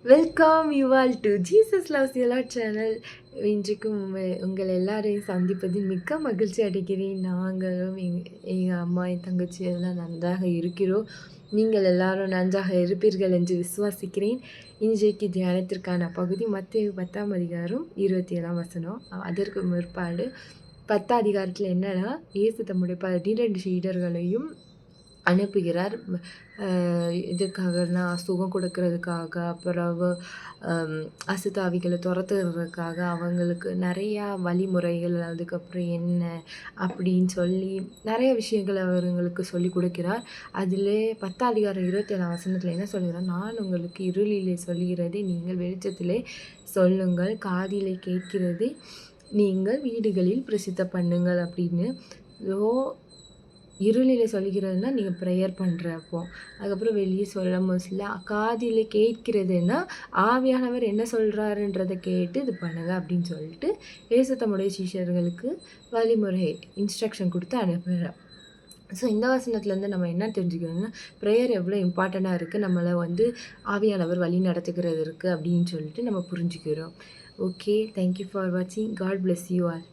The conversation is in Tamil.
Welcome you all to Jesus loves you lot channel. இன்றைக்கும் உங்கள் எல்லாரையும் சந்திப்பதில் மிக்க மகிழ்ச்சி அடைகிறேன். நாங்களும் எங்கள் அம்மா, என் தங்கச்சி எல்லாம் நன்றாக இருக்கிறோம். நீங்கள் எல்லாரும் நன்றாக இருப்பீர்கள் என்று விசுவாசிக்கிறேன். இன்றைக்கு தியானத்திற்கான பகுதி மத்தேயு 10ஆம் அதிகாரம் 27ஆம் வசனம். அதற்கு முற்பாடு 10ஆம் அதிகாரத்தில் என்னன்னா, இயேசு தம்முடைய 12 சீடர்களையும் அனுப்புகிறார். இதுக்காகனா சுகம் கொடுக்கறதுக்காக, பிறகு அசுத்தாவிகளை துரத்துறதுக்காக அவங்களுக்கு நிறையா வழிமுறைகள், அதுக்கப்புறம் என்ன அப்படின்னு சொல்லி நிறைய விஷயங்கள் அவங்களுக்கு சொல்லி கொடுக்கிறார். அதில் 10ஆம் அதிகாரம் 27ஆம் வசனத்தில் என்ன சொல்கிறார், நான் உங்களுக்கு இருளிலே சொல்கிறதை நீங்கள் வெளிச்சத்திலே சொல்லுங்கள், காதிலே கேட்கிறதை நீங்கள் வீடுகளில் பிரசித்த பண்ணுங்கள் அப்படின்னு. இருளில் சொல்கிறதுனா நீங்கள் ப்ரேயர் பண்ணுறப்போ, அதுக்கப்புறம் வெளியே சொல்ல மோஸ்ட்ல காதில் கேட்கிறதுனா ஆவியானவர் என்ன சொல்கிறாருன்றதை கேட்டு இது பண்ணுங்கள் அப்படின்னு சொல்லிட்டு இயேசு தம்முடைய சீஷர்களுக்கு வழிமுறை இன்ஸ்ட்ரக்ஷன் கொடுத்து அனுப்புகிறார். ஸோ இந்த வசனத்துலேருந்து நம்ம என்ன தெரிஞ்சுக்கணும்னா, ப்ரேயர் எவ்வளோ இம்பார்ட்டண்ட்டாக இருக்குது, நம்மளை ஆவியானவர் வழி நடத்துகிறது இருக்குது அப்படின்னு சொல்லிட்டு நம்ம புரிஞ்சுக்கிறோம். ஓகே, தேங்க்யூ ஃபார் வாட்சிங். God bless you all.